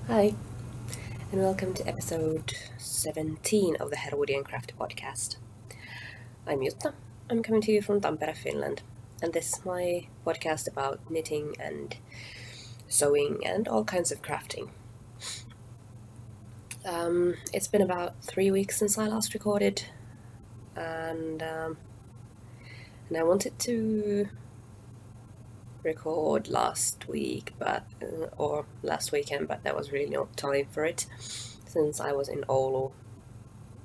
Hi, and welcome to episode 17 of the Herwoodian Crafter podcast. I'm Jutta. I'm coming to you from Tampere, Finland, and this is my podcast about knitting and sewing and all kinds of crafting. It's been about 3 weeks since I last recorded, and I wanted to record last week, or last weekend, but there was really no time for it since I was in Oulu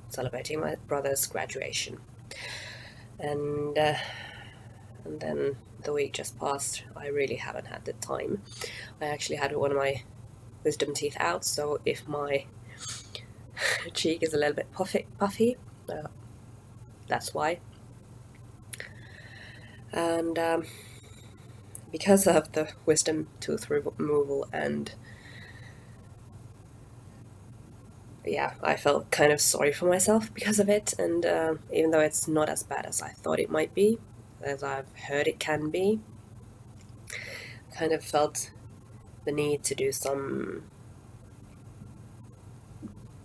celebrating my brother's graduation, and then the week just passed. I really haven't had the time. I actually had one of my wisdom teeth out, so if my cheek is a little bit puffy, that's why. And because of the wisdom tooth removal, and yeah, I felt kind of sorry for myself because of it, and even though it's not as bad as I thought it might be, as I've heard it can be, I kind of felt the need to do some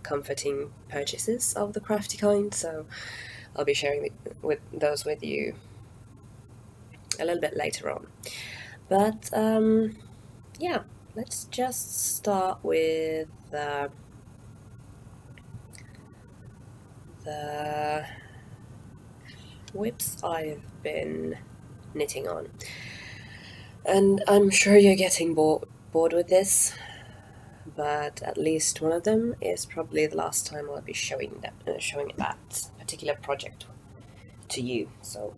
comforting purchases of the crafty kind, so I'll be sharing those with you a little bit later on. But yeah, let's just start with the whips I've been knitting on. And I'm sure you're getting bored with this, but at least one of them is probably the last time I'll be showing that particular project to you. So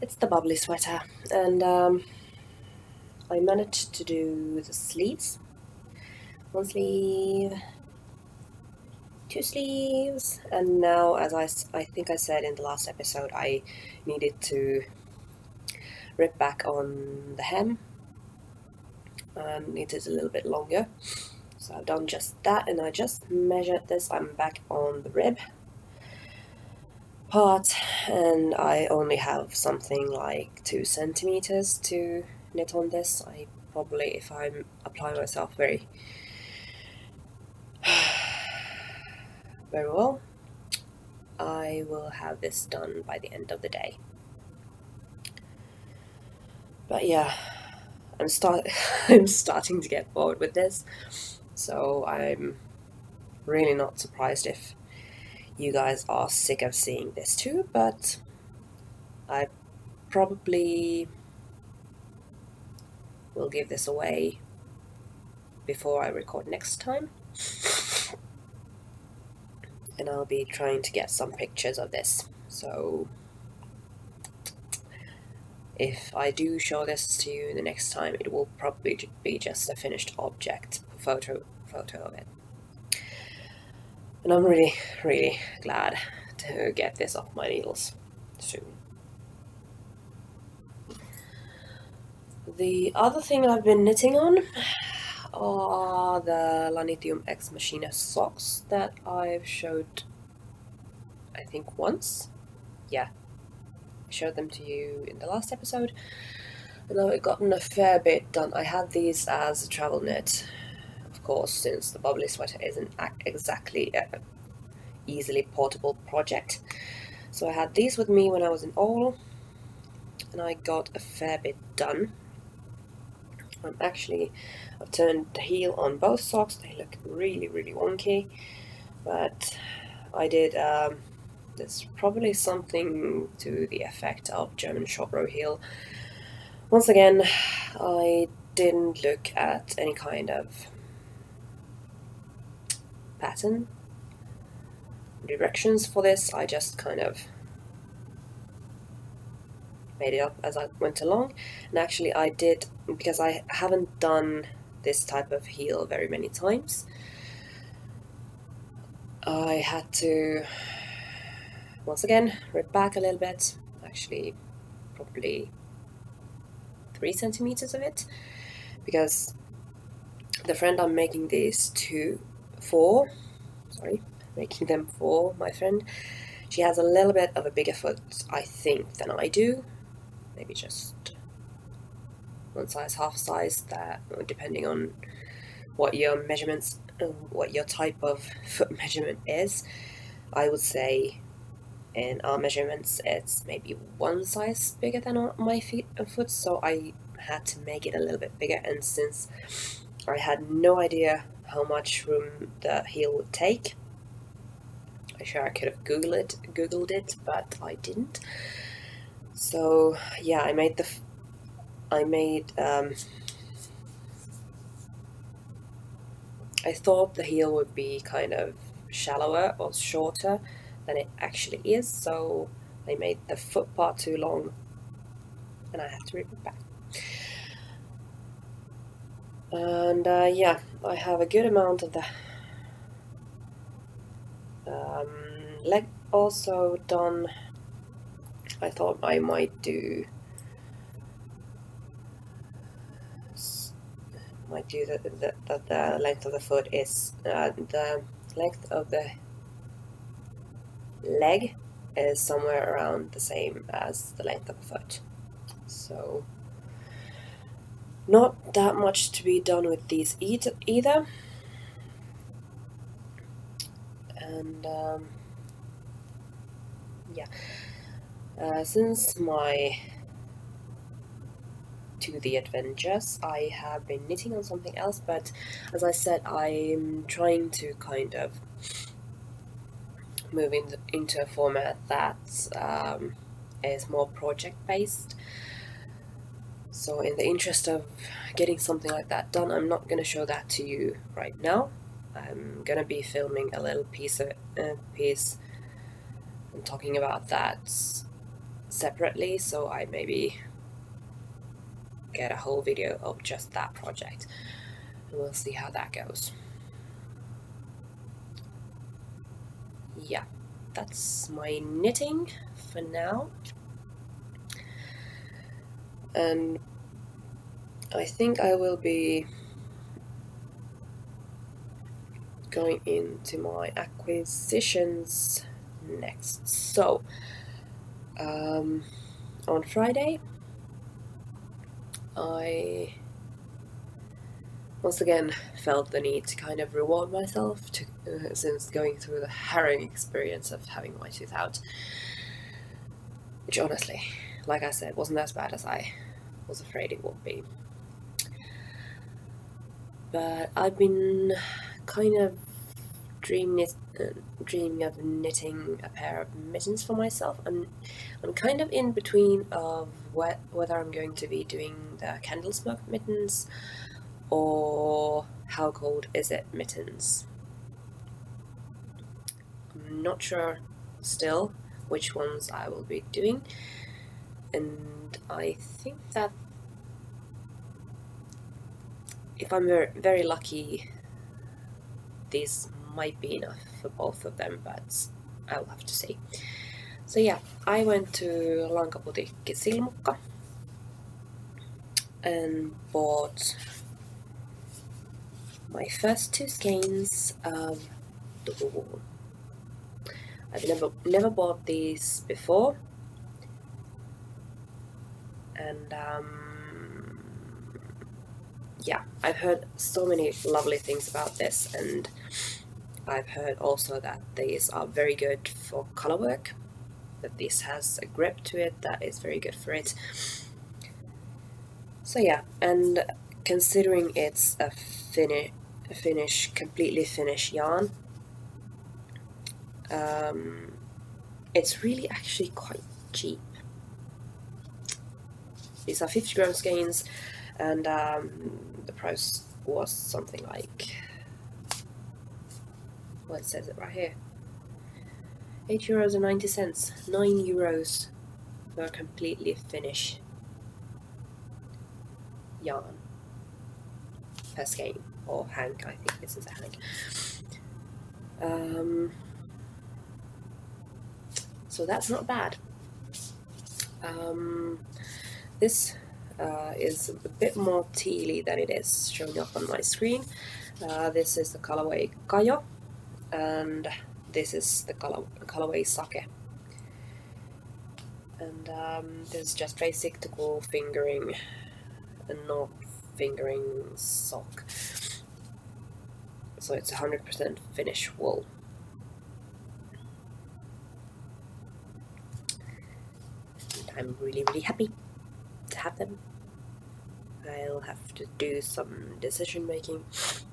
it's the Bubbly sweater, and I managed to do the sleeves. One sleeve, two sleeves, and now, as I think I said in the last episode, I needed to rip back on the hem and knit it a little bit longer. So I've done just that, and I just measured this. I'm back on the rib part, and I only have something like 2 centimeters to knit on this. I probably, if I apply myself very well, I will have this done by the end of the day. But yeah, I'm starting to get bored with this, so I'm really not surprised if you guys are sick of seeing this too, but I probably will give this away before I record next time. And I'll be trying to get some pictures of this, so if I do show this to you the next time, it will probably be just a finished object photo of it. And I'm really, really glad to get this off my needles soon. The other thing I've been knitting on are the Lanidium X Machina socks that I've showed, I think, once. Yeah, I showed them to you in the last episode, and I've gotten a fair bit done. I had these as a travel knit, of course, since the Bubbly sweater isn't exactly an easily portable project. So I had these with me when I was in Oulu, and I got a fair bit done. I've turned the heel on both socks. They look really, really wonky, but I did, there's probably something to the effect of German short row heel. Once again, I didn't look at any kind of pattern directions for this. I just kind of made it up as I went along, and actually I did, because I haven't done this type of heel very many times, I had to once again rip back a little bit, actually probably 3 centimeters of it, because the friend I'm making these for, my friend, she has a little bit of a bigger foot, I think, than I do. Maybe just one size, half size, that depending on what your measurements, what your type of foot measurement is. I would say in our measurements it's maybe one size bigger than my feet and foot, so I had to make it a little bit bigger. And since I had no idea how much room the heel would take, I'm sure I could have googled it, but I didn't. So yeah, I thought the heel would be kind of shallower or shorter than it actually is, so I made the foot part too long and I had to rip it back. And yeah, I have a good amount of the leg also done. I thought I might do the length of the foot is the length of the leg is somewhere around the same as the length of the foot, so not that much to be done with these either. And yeah, since my to the adventures, I have been knitting on something else, but as I said, I'm trying to kind of move into a format that is more project-based. So in the interest of getting something like that done, I'm not going to show that to you right now. I'm going to be filming a little piece and talking about that separately, so I maybe get a whole video of just that project, and we'll see how that goes. Yeah, that's my knitting for now, and I think I will be going into my acquisitions next. So on Friday I once again felt the need to kind of reward myself since going through the harrowing experience of having my tooth out, which honestly, like I said, wasn't as bad as I was afraid it would be. But I've been kind of dreaming of knitting a pair of mittens for myself, and I'm kind of in between of whether I'm going to be doing the candle smoke mittens or how cold is it mittens. I'm not sure still which ones I will be doing, and I think that if I'm very lucky, these might be enough for both of them, but I'll have to see. So yeah, I went to Lankaputikki Silmukka and bought my first two skeins of the wool. I've never bought these before, and yeah, I've heard so many lovely things about this, and I've heard also that these are very good for color work, that this has a grip to it that is very good for it. So yeah, and considering it's a completely finished yarn, it's really actually quite cheap. These are 50-gram skeins, and the price was something like, well, it says it right here, €8.90, €9 for a completely finished yarn per skein, or hank. I think this is a hank. So that's not bad. This is a bit more tealy than it is showing up on my screen. This is the colorway Kajo, and this is the colorway Sake. And this is just basic to cool fingering a not fingering sock. So it's 100% Finnish wool. And I'm really happy to have them. I'll have to do some decision making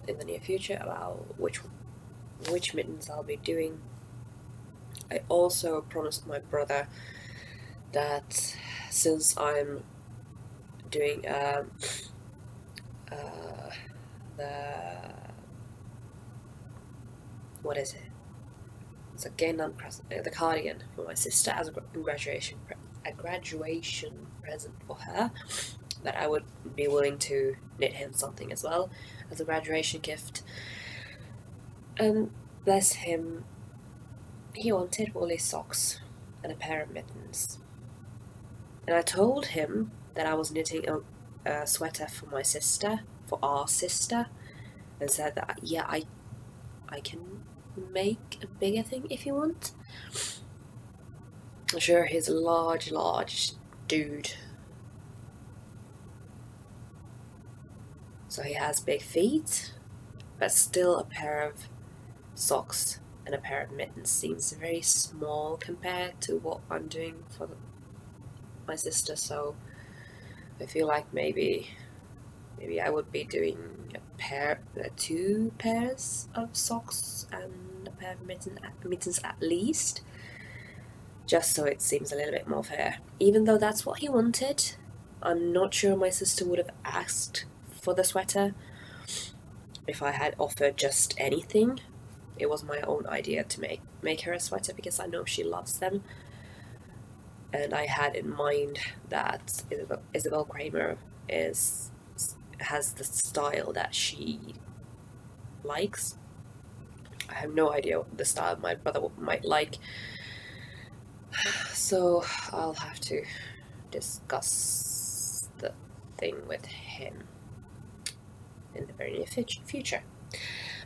in the near future about which mittens I'll be doing. I also promised my brother that since I'm doing what is it? It's again the cardigan for my sister as a graduation present for her, that I would be willing to knit him something as well as a graduation gift. And bless him, he wanted woolly socks and a pair of mittens. And I told him that I was knitting a sweater for my sister, for our sister, and said that yeah, I can make a bigger thing if you want. I'm sure he's a large dude, so he has big feet, but still a pair of socks and a pair of mittens seems very small compared to what I'm doing for my sister. So I feel like maybe I would be doing two pairs of socks and a pair of mittens at least, just so it seems a little bit more fair. Even though that's what he wanted, I'm not sure my sister would have asked for the sweater if I had offered just anything. It was my own idea to make her a sweater because I know she loves them, and I had in mind that Isabel Kramer has the style that she likes. I have no idea the style my brother might like, so I'll have to discuss the thing with him in the very near future.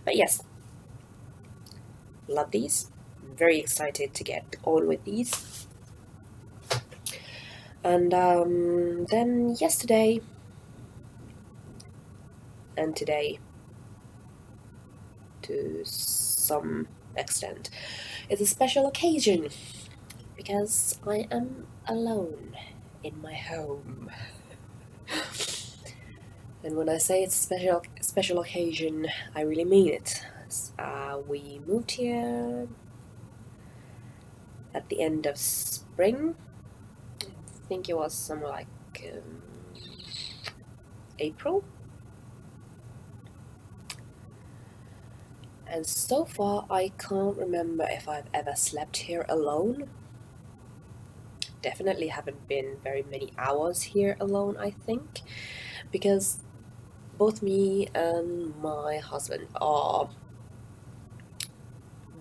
But yes, love these. I'm very excited to get on with these. And then yesterday and today, to some extent, it's a special occasion because I am alone in my home. And when I say it's a special occasion, I really mean it. We moved here at the end of spring. I think it was somewhere like April. And so far I can't remember if I've ever slept here alone. Definitely haven't been very many hours here alone, I think, because both me and my husband are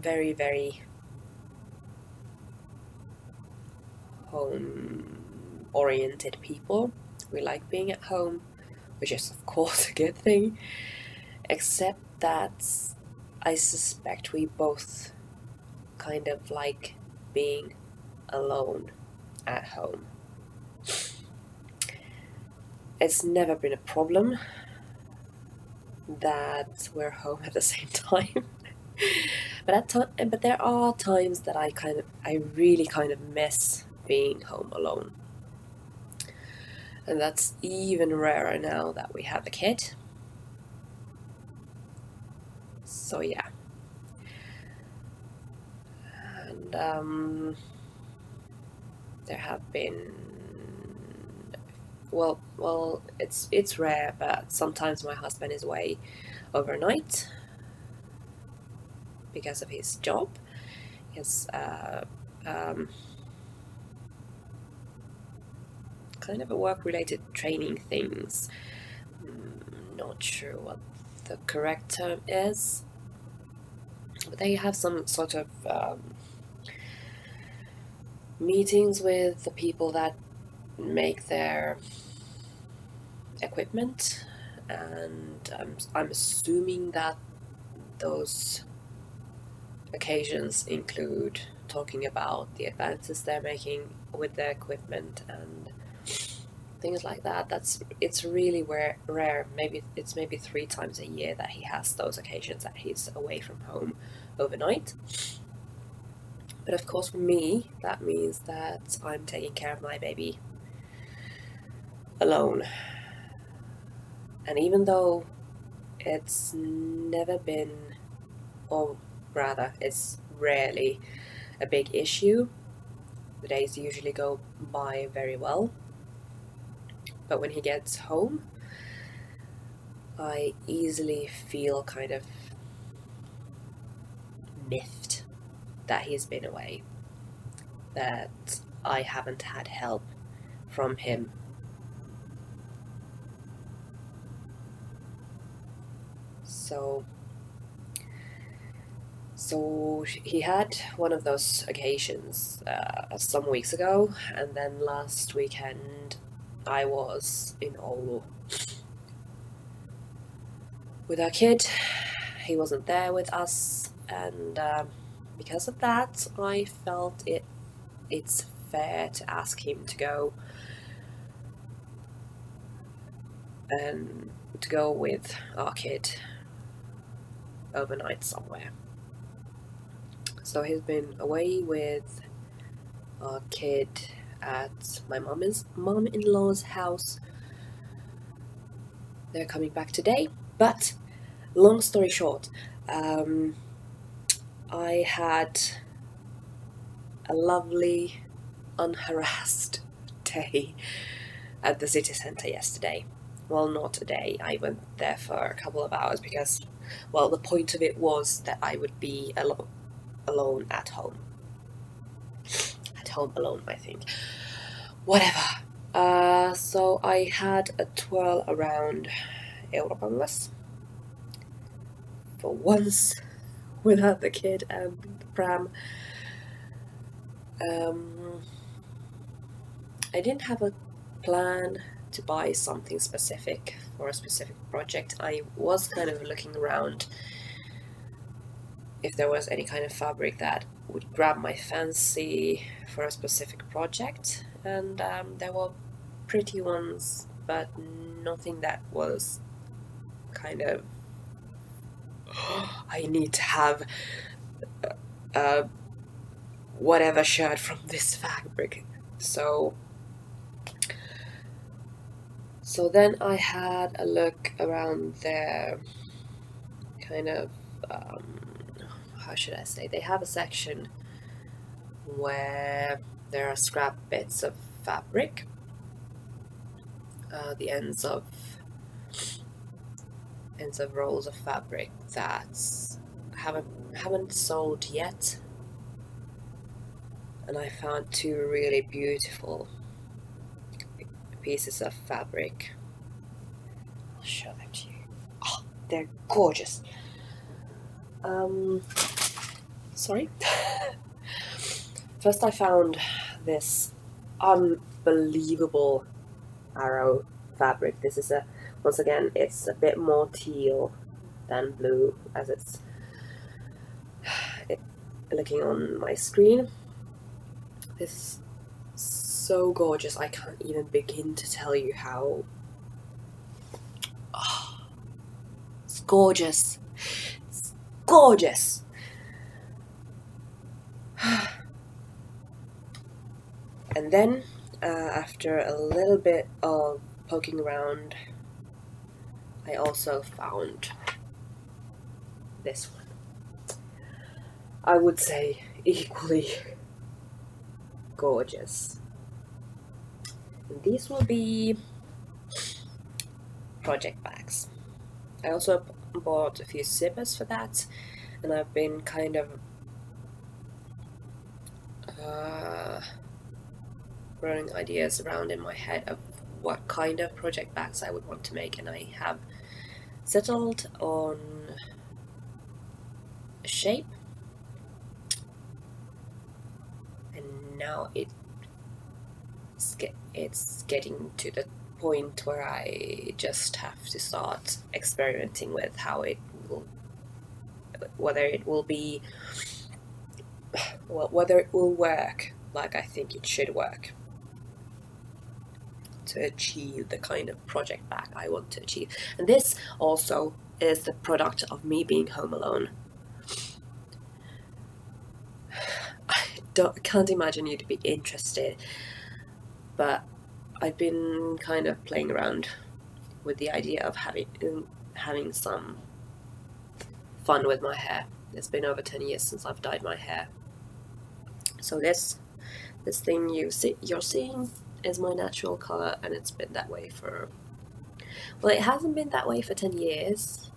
very home-oriented people. We like being at home, which is of course a good thing, except that I suspect we both kind of like being alone at home. It's never been a problem that we're home at the same time. But there are times that I really kind of miss being home alone. And that's even rarer now that we have a kid. So yeah. And there have been, well, it's rare, but sometimes my husband is away overnight because of his job. He has kind of a work-related training things. Not sure what the correct term is, but they have some sort of meetings with the people that make their equipment, and I'm assuming that those occasions include talking about the advances they're making with their equipment and things like that. It's really rare. Maybe it's maybe 3 times a year that he has those occasions that he's away from home overnight. But of course for me that means that I'm taking care of my baby alone. And even though it's never been, or rather it's rarely a big issue, the days usually go by very well. But when he gets home, I easily feel kind of miffed that he's been away, that I haven't had help from him. So he had one of those occasions some weeks ago, and then last weekend I was in Oulu with our kid. He wasn't there with us, and because of that I felt it's fair to ask him to go and to go with our kid overnight somewhere. So he's been away with our kid at my mom-in-law's house. They're coming back today, but long story short, I had a lovely, unharassed day at the city centre yesterday. Well, not a day, I went there for a couple of hours because, well, the point of it was that I would be alone at home. At home alone, I think. Whatever. So I had a twirl around Europangas for once without the kid and the pram. I didn't have a plan to buy something specific for a specific project. I was kind of looking around if there was any kind of fabric that would grab my fancy for a specific project, and there were pretty ones, but nothing that was kind of I need to have whatever shirt from this fabric. So then I had a look around there, kind of, how should I say, they have a section where there are scrap bits of fabric, the ends of rolls of fabric that haven't sold yet, and I found 2 really beautiful pieces of fabric. I'll show them to you. Oh, they're gorgeous. Sorry. First I found this unbelievable arrow fabric. This is once again, it's a bit more teal than blue, as it's looking on my screen. This is so gorgeous, I can't even begin to tell you how. Oh, it's gorgeous. It's gorgeous. And then, after a little bit of poking around, I also found this one. I would say equally gorgeous. And these will be project bags. I also bought a few zippers for that, and I've been kind of running ideas around in my head of what kind of project bags I would want to make, and I have settled on a shape, and now it's getting to the point where I just have to start experimenting with how it will, whether it will work like I think it should work. to achieve, the kind of project back I want to achieve. And this also is the product of me being home alone. I can't imagine you to be interested, but I've been kind of playing around with the idea of having some fun with my hair. It's been over 10 years since I've dyed my hair. So this thing you're seeing is my natural color, and it's been that way for, well, it hasn't been that way for 10 years,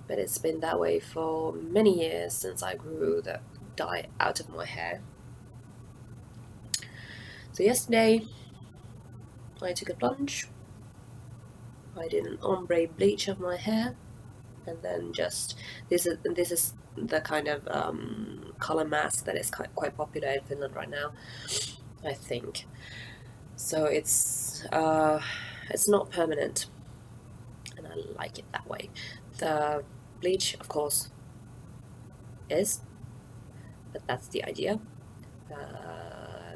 but it's been that way for many years since I grew the dye out of my hair. So yesterday I took a plunge, I did an ombre bleach of my hair, and then just, this is the kind of color mask that is quite popular in Finland right now, I think. So it's not permanent, and I like it that way. The bleach, of course, is, but that's the idea.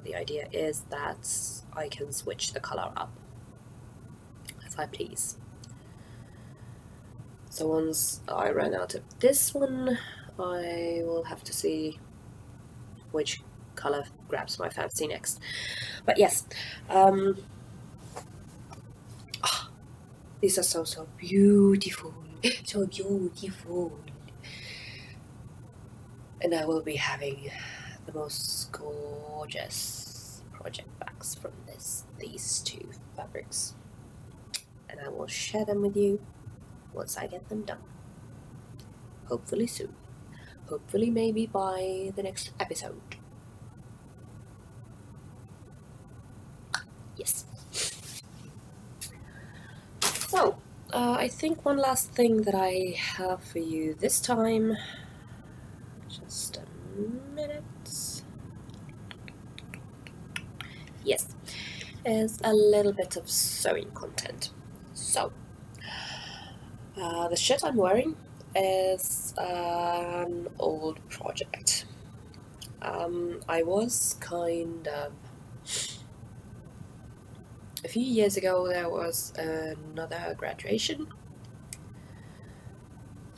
The idea is that I can switch the color up as I please. So once I run out of this one, I will have to see which color grabs my fancy next. But yes, these are so beautiful, so beautiful. And I will be having the most gorgeous project backs from these two fabrics, and I will share them with you once I get them done. Hopefully soon. Hopefully maybe by the next episode. Yes. So, I think one last thing that I have for you this time, just a minute, yes, is a little bit of sewing content. So, the shirt I'm wearing is an old project. I was kind of, a few years ago there was another graduation.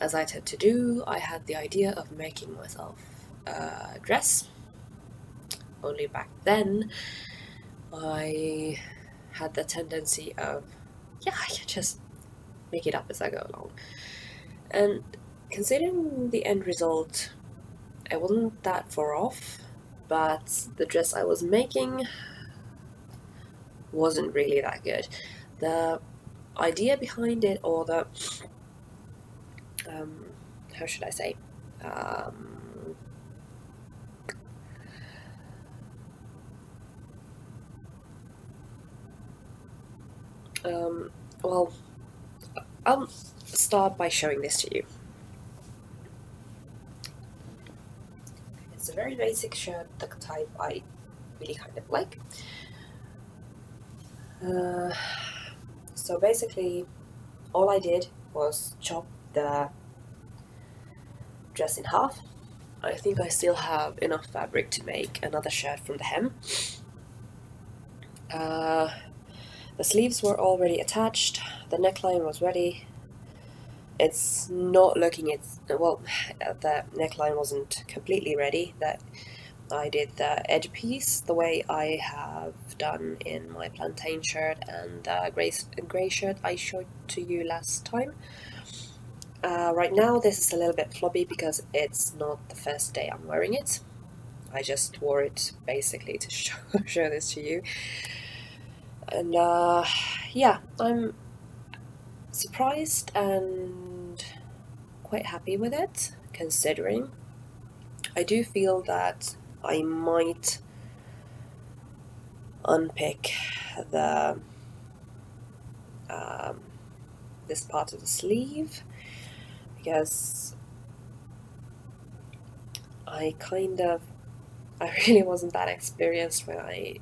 As I tend to do, I had the idea of making myself a dress. Only back then I had the tendency of, yeah, I can just make it up as I go along. And considering the end result, I wasn't that far off, but the dress I was making wasn't really that good. The idea behind it, or the how should I say, well, I'll start by showing this to you. It's a very basic shirt, the type I really kind of like. So basically all I did was chop the dress in half. I think I still have enough fabric to make another shirt from the hem. The sleeves were already attached, the neckline was ready. It's not looking, well, the neckline wasn't completely ready. That I did the edge piece the way I have done in my plantain shirt and the grey shirt I showed to you last time. Right now this is a little bit floppy because it's not the first day I'm wearing it. I just wore it basically to show this to you. And yeah, I'm surprised and quite happy with it, considering. I do feel that I might unpick the this part of the sleeve, because I really wasn't that experienced when I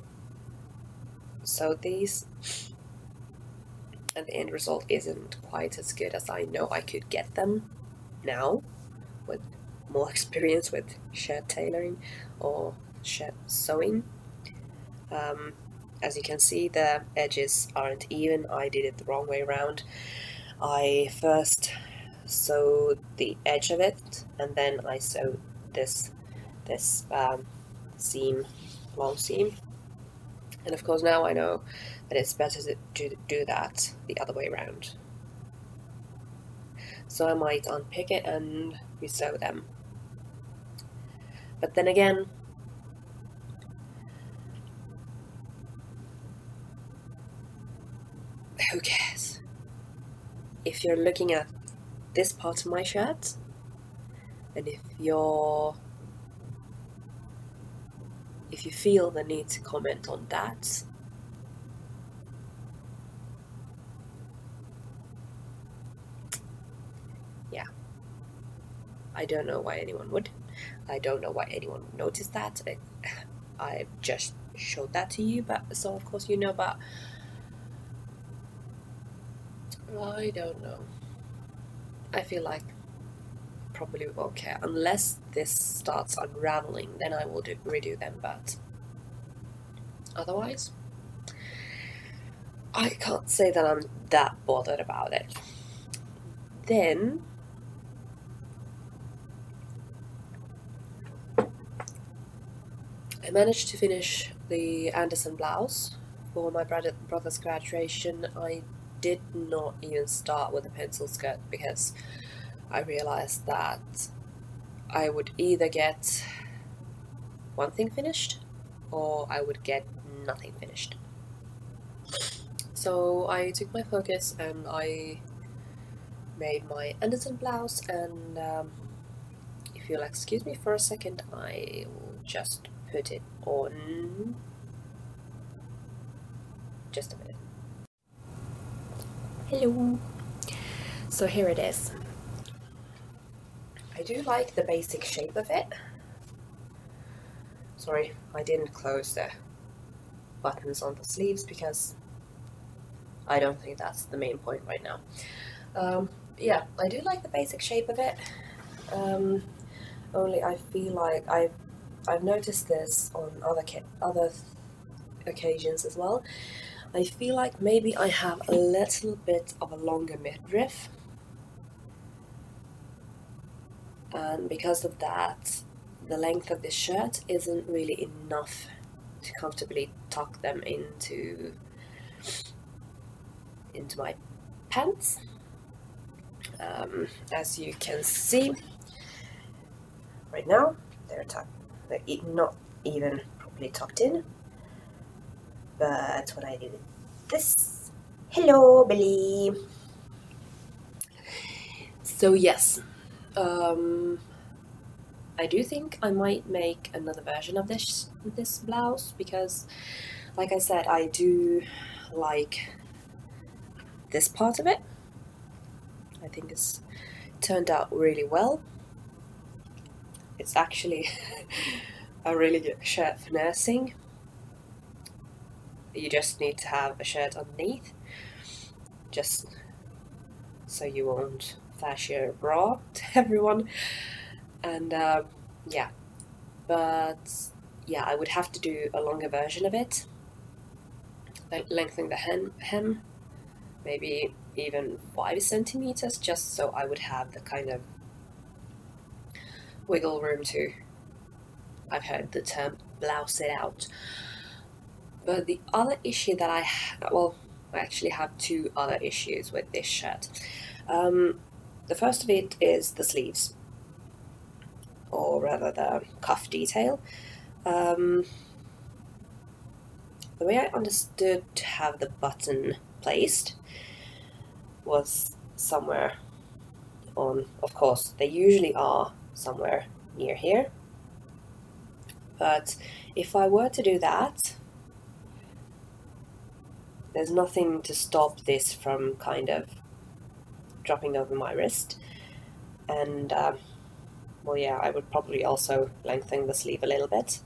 sewed these, and the end result isn't quite as good as I know I could get them now with more experience with shirt tailoring or shirt sewing. As you can see, the edges aren't even. I did it the wrong way around. I first sewed the edge of it, and then I sewed this seam, long seam. And of course now I know that it's better to do that the other way around. So I might unpick it and resew them. But then again, who cares? If you're looking at this part of my shirt, and if you feel the need to comment on that, yeah, I don't know why anyone would. I don't know why anyone would notice that. I just showed that to you, but so of course you know, but I don't know. I feel like probably won't care unless this starts unraveling, then I will redo them, but otherwise I can't say that I'm that bothered about it. Then I managed to finish the Anderson blouse for my brother's graduation. I did not even start with a pencil skirt because I realized that I would either get one thing finished or I would get nothing finished. So I took my focus and I made my Anderson blouse, and if you'll excuse me for a second, I will just put it on. Just a minute. Hello. So here it is. I do like the basic shape of it. Sorry, I didn't close the buttons on the sleeves because I don't think that's the main point right now. Yeah, I do like the basic shape of it. Only I feel like I've noticed this on other occasions as well. I feel like maybe I have a little bit of a longer midriff, and because of that, the length of this shirt isn't really enough to comfortably tuck them into my pants. As you can see right now, they're not even properly tucked in. But when I did this, hello Billy. So yes, I do think I might make another version of this blouse because, like I said, I do like this part of it. I think it's turned out really well. It's actually a really good shirt for nursing. You just need to have a shirt underneath, just so you won't flash your bra to everyone. And yeah, but yeah, I would have to do a longer version of it, lengthening the hem, maybe even 5 centimeters, just so I would have the kind of wiggle room to, I've heard the term, blouse it out. But the other issue that I actually have 2 other issues with this shirt. The first of it is the sleeves, or rather the cuff detail. The way I understood to have the button placed was somewhere on, of course, they usually are somewhere near here, but if I were to do that, there's nothing to stop this from kind of dropping over my wrist. And well, yeah, I would probably also lengthen the sleeve a little bit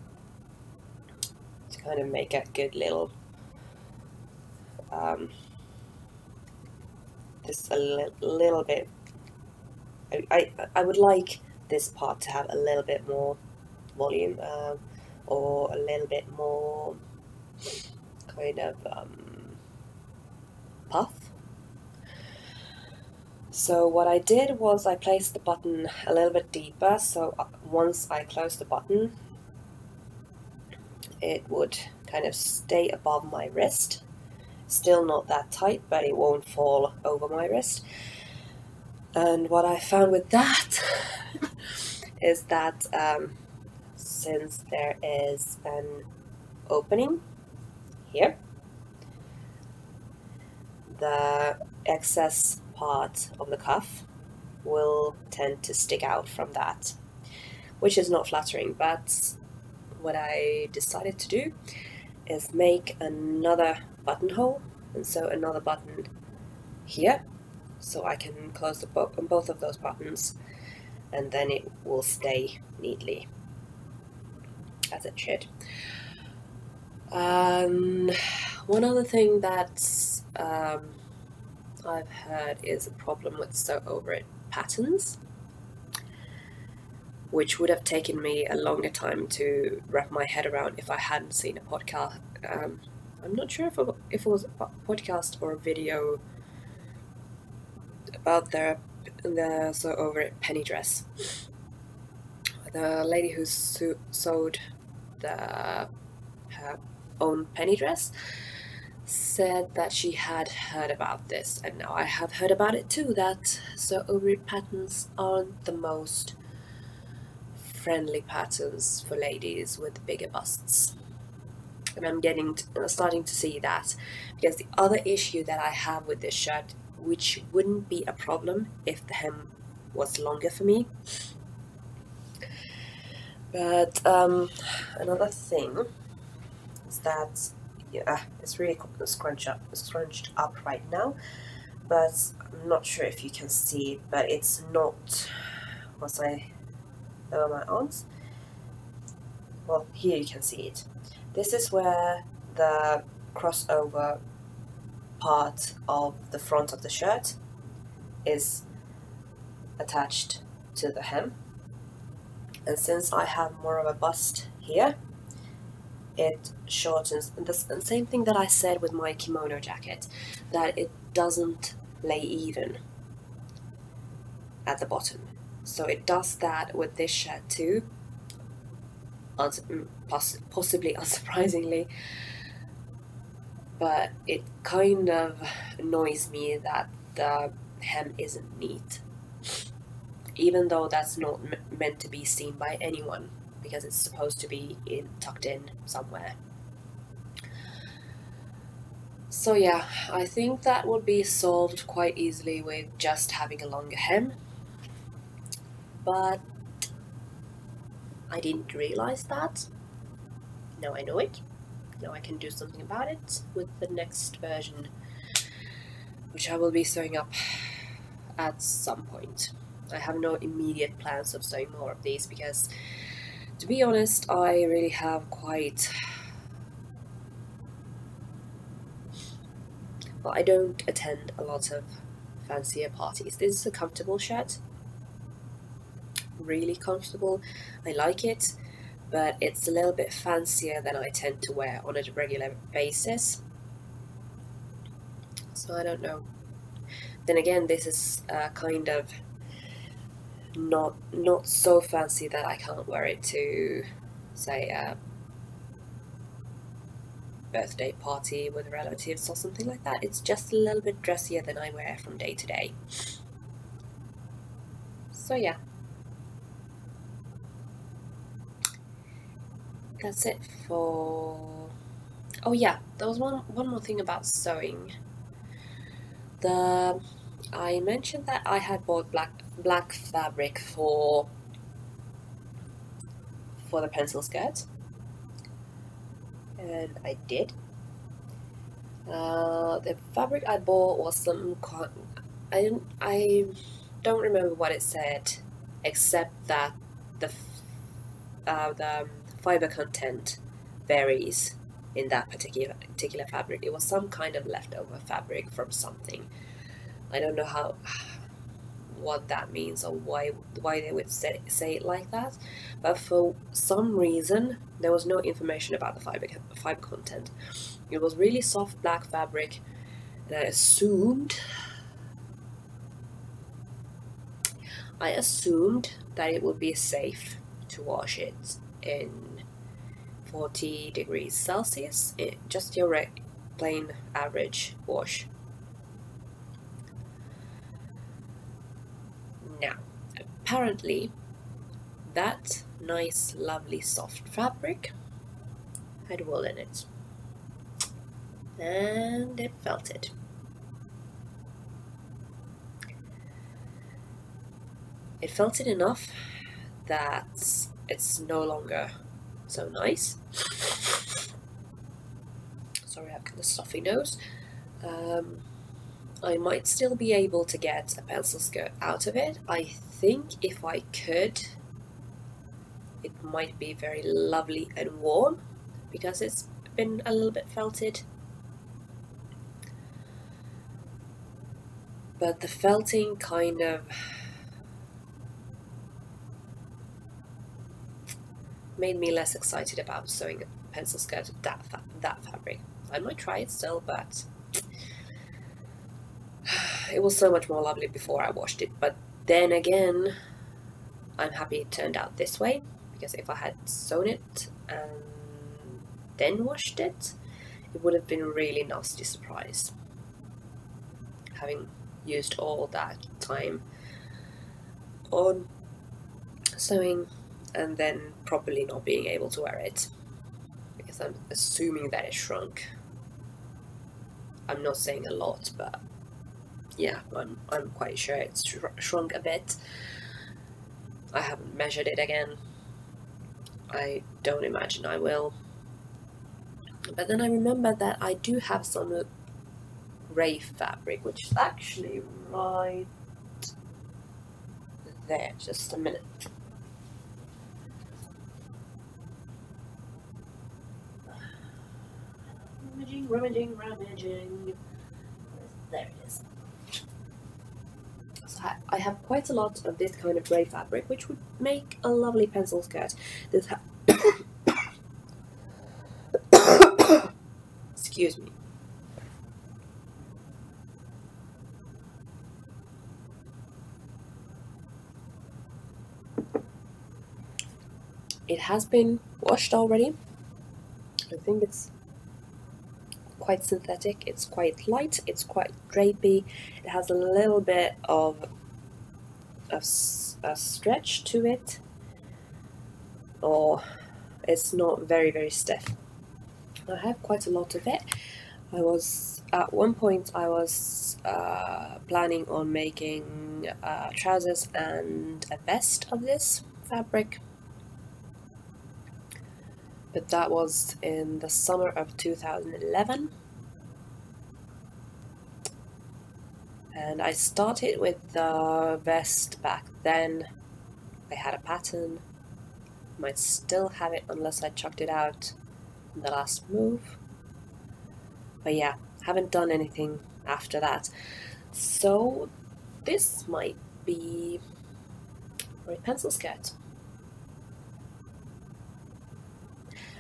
to kind of make a good little this a little bit. I would like this part to have a little bit more volume, or a little bit more kind of puff. So what I did was I placed the button a little bit deeper, so once I closed the button, it would kind of stay above my wrist. Still not that tight, but it won't fall over my wrist. And what I found with that is that since there is an opening here, the excess part of the cuff will tend to stick out from that, which is not flattering. But what I decided to do is make another buttonhole and sew another button here, so I can close both of those buttons, and then it will stay neatly as it should. One other thing that I've heard is a problem with sew over it patterns, which would have taken me a longer time to wrap my head around if I hadn't seen a podcast. I'm not sure if it was a podcast or a video about the sew over it penny dress. The lady who sewed her own penny dress said that she had heard about this, and now I have heard about it too, that sew over it patterns aren't the most friendly patterns for ladies with bigger busts. And I'm starting to see that, because the other issue that I have with this shirt, which wouldn't be a problem if the hem was longer for me, but another thing is that it's really scrunched up right now, but I'm not sure if you can see it, but it's not, once I lower my arms, well, here you can see it. This is where the crossover part of the front of the shirt is attached to the hem, and since I have more of a bust here, it shortens. And the same thing that I said with my kimono jacket, that it doesn't lay even at the bottom. So it does that with this shirt too, possibly unsurprisingly, but it kind of annoys me that the hem isn't neat, even though that's not meant to be seen by anyone, because it's supposed to be tucked in somewhere. So yeah, I think that would be solved quite easily with just having a longer hem, but I didn't realize that. Now I know it. Now I can do something about it with the next version, which I will be sewing up at some point. I have no immediate plans of sewing more of these, because to be honest, I really have quite... well, I don't attend a lot of fancier parties. This is a comfortable shirt. Really comfortable. I like it, but it's a little bit fancier than I tend to wear on a regular basis. So I don't know. Then again, this is kind of not so fancy that I can't wear it to, say, a birthday party with relatives or something like that. It's just a little bit dressier than I wear from day to day. So yeah, that's it for... oh yeah, there was one more thing about sewing. I mentioned that I had bought black fabric for the pencil skirt, and I did. The fabric I bought was some I don't remember what it said, except that the fiber content varies in that particular fabric. It was some kind of leftover fabric from something. I don't know what that means or why they would say it like that, but for some reason there was no information about the fiber content. It was really soft black fabric, and I assumed that it would be safe to wash it in 40 degrees Celsius, just your plain average wash. Now, apparently that nice lovely soft fabric had wool in it, and it felted. It felted enough that it's no longer so nice. Sorry, I've got a stuffy nose. I might still be able to get a pencil skirt out of it. I think if I could, it might be very lovely and warm because it's been a little bit felted. But the felting kind of made me less excited about sewing a pencil skirt of that fabric. I might try it still, but it was so much more lovely before I washed it. But then again, I'm happy it turned out this way, because if I had sewn it and then washed it, it would have been a really nasty surprise, having used all that time on sewing and then probably not being able to wear it, because I'm assuming that it shrunk. I'm not saying a lot, but yeah, I'm quite sure it's shrunk a bit. I haven't measured it again. I don't imagine I will. But then I remember that I do have some grey fabric, which is actually right there. Just a minute. Rummaging. There it is. So I have quite a lot of this kind of grey fabric, which would make a lovely pencil skirt. This excuse me. It has been washed already. I think it's quite synthetic, it's quite light, it's quite drapey, it has a little bit of a stretch to it, or it's not very stiff. I have quite a lot of it. At one point I was planning on making trousers and a vest of this fabric, but that was in the summer of 2011, and I started with the vest back then. I had a pattern, might still have it unless I chucked it out in the last move, but yeah, haven't done anything after that. So this might be a pencil skirt.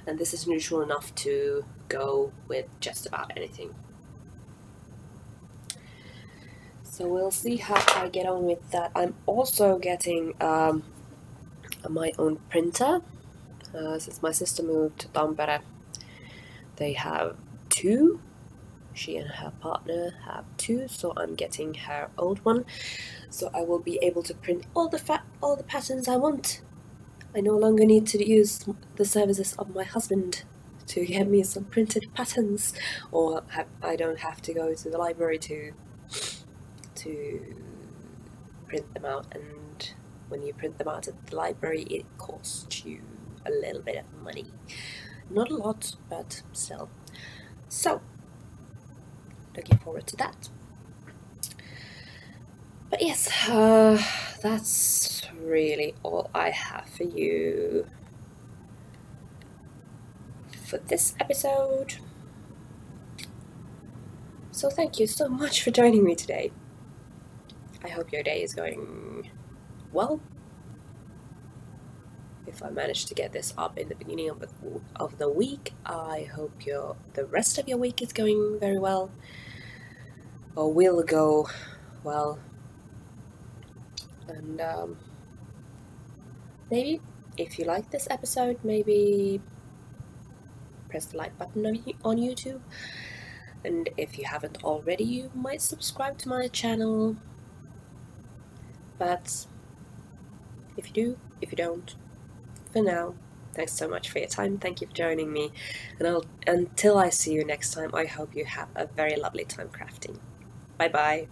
And this is neutral enough to go with just about anything. So we'll see how I get on with that. I'm also getting my own printer. Since my sister moved to Tampere, they have two. She and her partner have two, so I'm getting her old one. So I will be able to print all the patterns I want. I no longer need to use the services of my husband to get me some printed patterns, or I don't have to go to the library to print them out, and when you print them out at the library it costs you a little bit of money. Not a lot, but still. So, looking forward to that. But yes, that's really all I have for you for this episode. So thank you so much for joining me today. I hope your day is going well. If I manage to get this up in the beginning of the week, I hope the rest of your week is going very well, or will go well. And maybe if you like this episode, maybe press the like button on YouTube. And if you haven't already, you might subscribe to my channel. But if you do, if you don't, for now, thanks so much for your time. Thank you for joining me. And until I see you next time, I hope you have a very lovely time crafting. Bye bye.